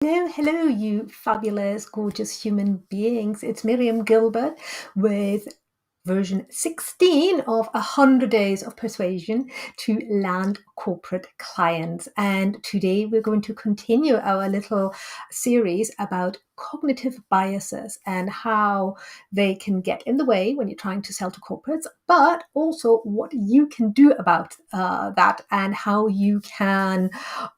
Hello, you fabulous, gorgeous human beings. It's Miriam Gilbert with version 16 of 100 Days of Persuasion to Land Corporate Clients. And today we're going to continue our little series about cognitive biases and how they can get in the way when you're trying to sell to corporates, but also what you can do about that and how you can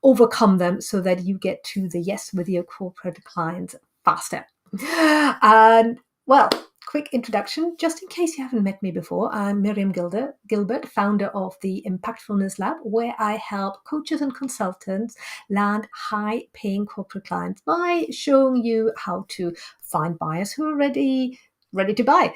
overcome them so that you get to the yes with your corporate clients faster. And well, quick introduction, just in case you haven't met me before. I'm Miriam Gilbert, founder of the Impactfulness Lab, where I help coaches and consultants land high-paying corporate clients by showing you how to find buyers who are ready to buy,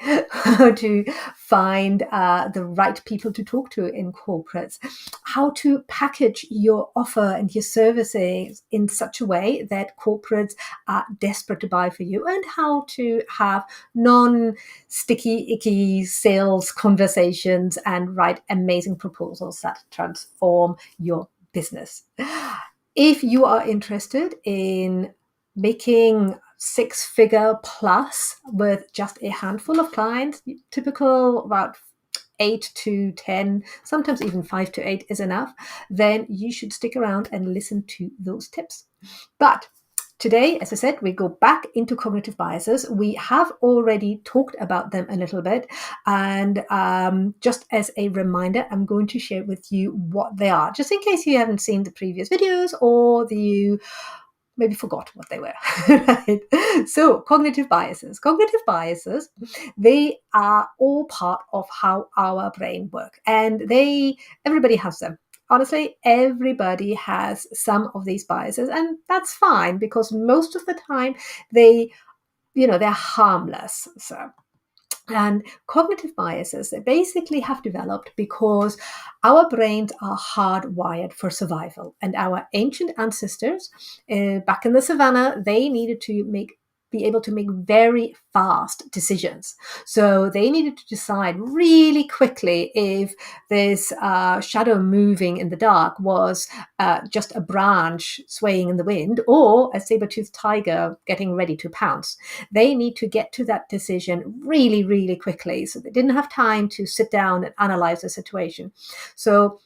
to find the right people to talk to in corporates, how to package your offer and your services in such a way that corporates are desperate to buy for you, and how to have non-sticky, icky sales conversations and write amazing proposals that transform your business. If you are interested in making six-figure plus with just a handful of clients, typical about 8 to 10, sometimes even 5 to 8 is enough, then you should stick around and listen to those tips. But today, as I said, we go back into cognitive biases. We have already talked about them a little bit. And just as a reminder, I'm going to share with you what they are, just in case you haven't seen the previous videos or you maybe forgot what they were. Right? So cognitive biases. Cognitive biases, they are all part of how our brain works. And everybody has them. Honestly, everybody has some of these biases, and that's fine because most of the time they're harmless. And cognitive biases, they basically have developed because our brains are hardwired for survival. And our ancient ancestors back in the savannah, they needed to be able to make very fast decisions. So they needed to decide really quickly if this shadow moving in the dark was just a branch swaying in the wind or a saber-toothed tiger getting ready to pounce. They need to get to that decision really, really quickly. So they didn't have time to sit down and analyze the situation. So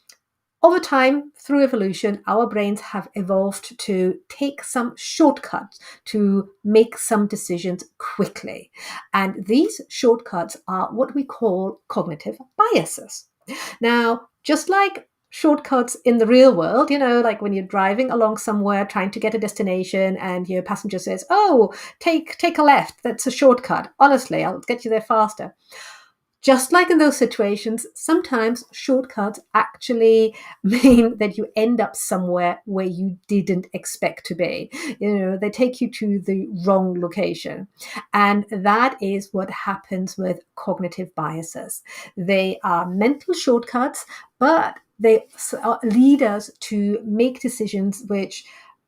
over time, through evolution, our brains have evolved to take some shortcuts to make some decisions quickly. And these shortcuts are what we call cognitive biases. Now, just like shortcuts in the real world, like when you're driving along somewhere trying to get a destination and your passenger says, "Oh, take a left, that's a shortcut. Honestly, I'll get you there faster." Just like in those situations, sometimes shortcuts actually mean that you end up somewhere where you didn't expect to be. They take you to the wrong location. And that is what happens with cognitive biases. They are mental shortcuts, but they lead us to make decisions which,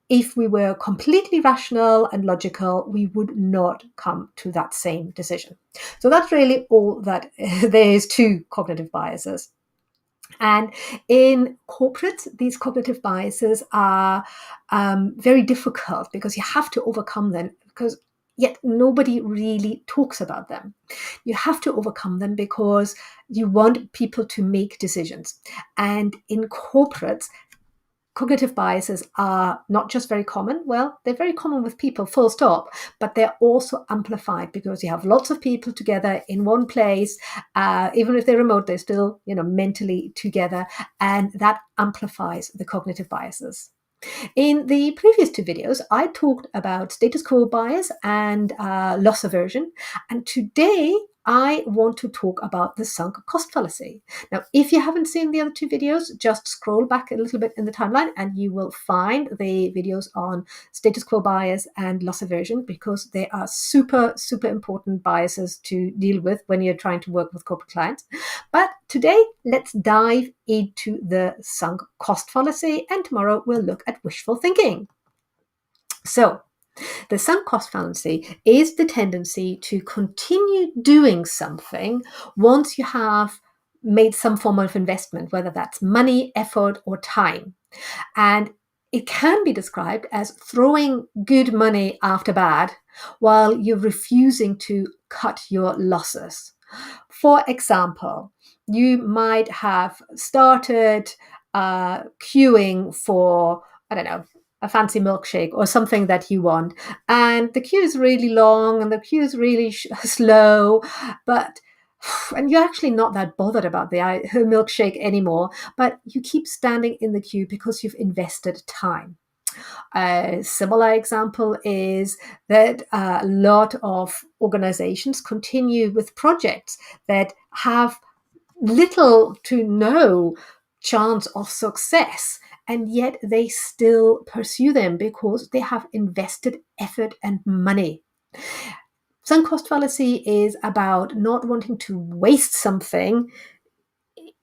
if we were completely rational and logical, we would not come to that same decision. So that's really all that there is to cognitive biases. And in corporate, these cognitive biases are very difficult because you have to overcome them, because yet nobody really talks about them. You have to overcome them because you want people to make decisions. And in corporates, cognitive biases are not just very common. Well, they're very common with people, full stop, but they're also amplified because you have lots of people together in one place. Even if they're remote, they're still, mentally together, and that amplifies the cognitive biases. In the previous two videos, I talked about status quo bias and loss aversion. And today, I want to talk about the sunk cost fallacy. Now, if you haven't seen the other two videos, just scroll back a little bit in the timeline and you will find the videos on status quo bias and loss aversion, because they are super, super important biases to deal with when you're trying to work with corporate clients. But today, let's dive into the sunk cost fallacy, and tomorrow we'll look at wishful thinking. So, the sunk cost fallacy is the tendency to continue doing something once you have made some form of investment, whether that's money, effort, or time. And it can be described as throwing good money after bad while you're refusing to cut your losses. For example, you might have started queuing for, I don't know, a fancy milkshake or something that you want, and the queue is really long and the queue is really slow, but and you're actually not that bothered about the milkshake anymore, but you keep standing in the queue because you've invested time. A similar example is that a lot of organizations continue with projects that have little to no chance of success, and yet they still pursue them because they have invested effort and money. Sunk cost fallacy is about not wanting to waste something,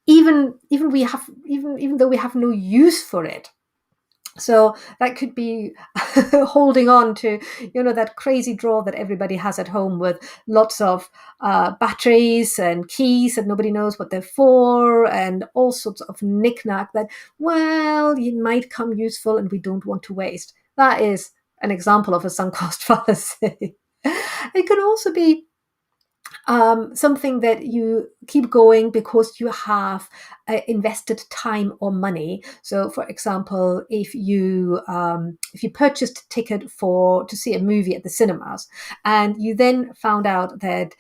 even though we have no use for it. So that could be holding on to, that crazy drawer that everybody has at home with lots of batteries and keys that nobody knows what they're for, and all sorts of knickknack that, well, it might come useful and we don't want to waste. That is an example of a sunk cost fallacy. It can also be something that you keep going because you have invested time or money. So, for example, if you purchased a ticket to see a movie at the cinemas, and you then found out that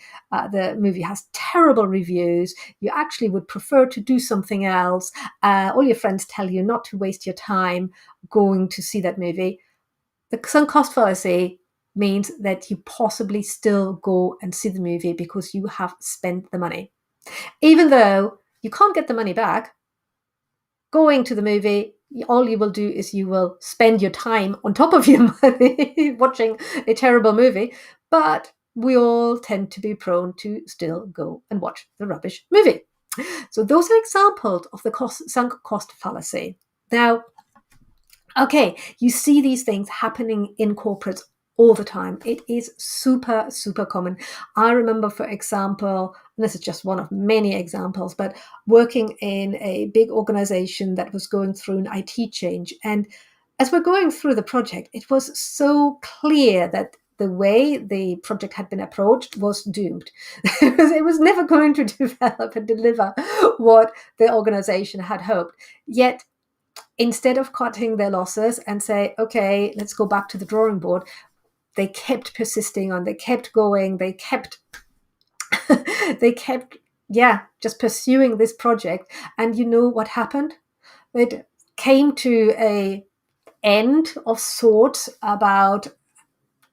the movie has terrible reviews, you actually would prefer to do something else. All your friends tell you not to waste your time going to see that movie. The sunk cost fallacy means that you possibly still go and see the movie because you have spent the money. Even though you can't get the money back, going to the movie, all you will do is you will spend your time on top of your money watching a terrible movie. But we all tend to be prone to still go and watch the rubbish movie. So those are examples of the sunk cost fallacy. Now, okay, you see these things happening in corporates all the time. It is super, super common. I remember, for example, and this is just one of many examples, but working in a big organization that was going through an IT change. And as we're going through the project, it was so clear that the way the project had been approached was doomed. It was never going to develop and deliver what the organization had hoped. Yet, instead of cutting their losses and say, okay, let's go back to the drawing board, they kept persisting on, they kept going, they kept, just pursuing this project. And you know what happened? It came to a end of sorts about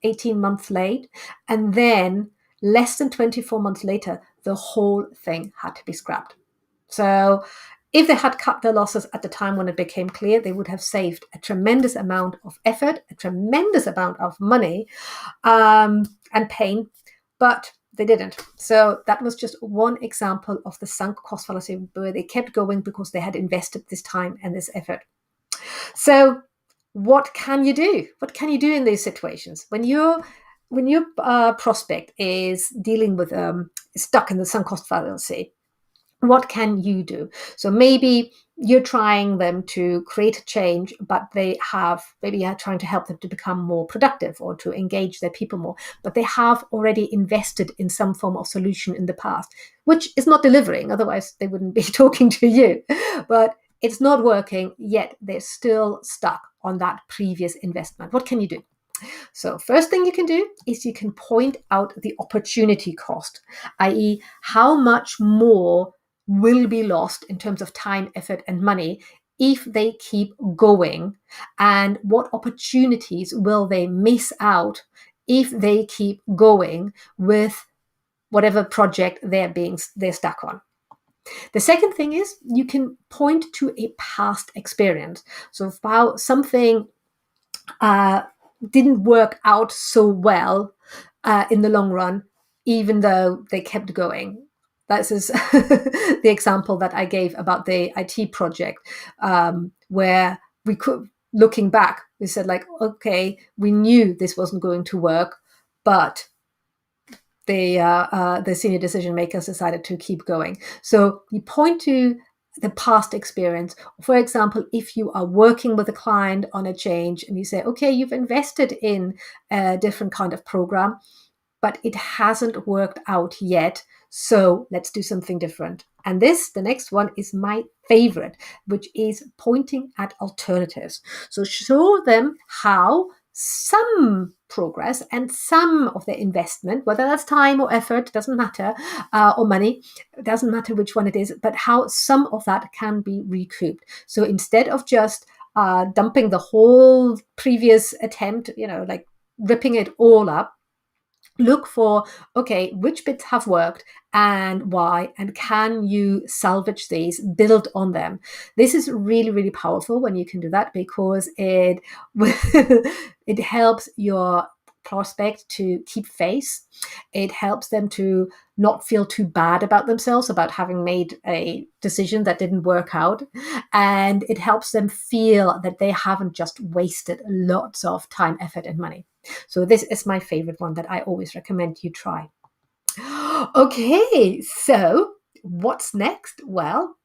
18 months late. And then less than 24 months later, the whole thing had to be scrapped. So if they had cut their losses at the time when it became clear, they would have saved a tremendous amount of effort, a tremendous amount of money, and pain, but they didn't. So that was just one example of the sunk cost fallacy, where they kept going because they had invested this time and this effort. So what can you do? What can you do in these situations when your prospect is dealing with stuck in the sunk cost fallacy? What can you do? So maybe you're trying them to create a change, but maybe you're trying to help them to become more productive or to engage their people more, but they have already invested in some form of solution in the past, which is not delivering. Otherwise, they wouldn't be talking to you. But it's not working, yet they're still stuck on that previous investment. What can you do? So first thing you can do is you can point out the opportunity cost, i.e., how much more will be lost in terms of time, effort, and money if they keep going, and what opportunities will they miss out if they keep going with whatever project they're stuck on. The second thing is you can point to a past experience. So how something didn't work out so well in the long run, even though they kept going. That is the example that I gave about the IT project, where we could, looking back, we said like, okay, we knew this wasn't going to work, but the senior decision makers decided to keep going. So you point to the past experience. For example, if you are working with a client on a change and you say, okay, you've invested in a different kind of program, but it hasn't worked out yet. So let's do something different. And the next one is my favorite, which is pointing at alternatives. So show them how some progress and some of their investment, whether that's time or effort, doesn't matter, or money, doesn't matter which one it is, but how some of that can be recouped. So instead of just dumping the whole previous attempt, like ripping it all up, look for, okay, which bits have worked and why, and can you salvage these, build on them. This is really, really powerful when you can do that, because it it helps your prospect to keep face. It helps them to not feel too bad about themselves about having made a decision that didn't work out, and it helps them feel that they haven't just wasted lots of time, effort, and money. So this is my favorite one that I always recommend you try. Okay, so what's next? Well,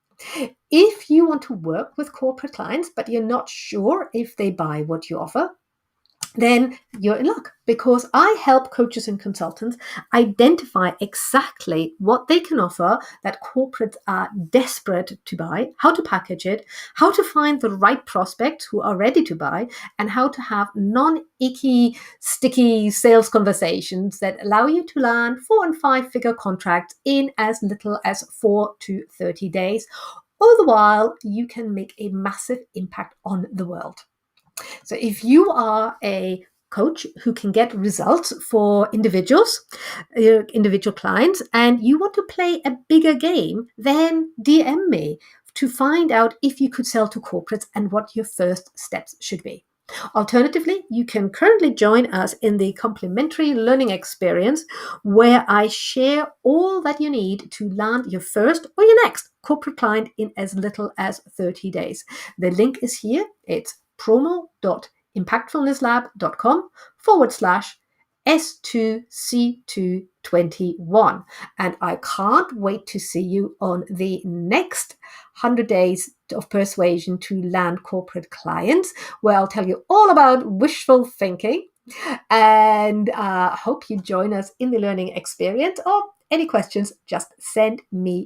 if you want to work with corporate clients, but you're not sure if they buy what you offer, then you're in luck, because I help coaches and consultants identify exactly what they can offer that corporates are desperate to buy, how to package it, how to find the right prospects who are ready to buy, and how to have non-icky, sticky sales conversations that allow you to land 4 and 5 figure contracts in as little as 4 to 30 days. All the while, you can make a massive impact on the world. So if you are a coach who can get results for individuals, individual clients, and you want to play a bigger game, then DM me to find out if you could sell to corporates and what your first steps should be. Alternatively, you can currently join us in the complimentary learning experience, where I share all that you need to land your first or your next corporate client in as little as 30 days. The link is here. It's promo.impactfulnesslab.com/S2C221. And I can't wait to see you on the next 100 days of persuasion to land corporate clients, where I'll tell you all about wishful thinking. And hope you join us in the learning experience. Or any questions, just send me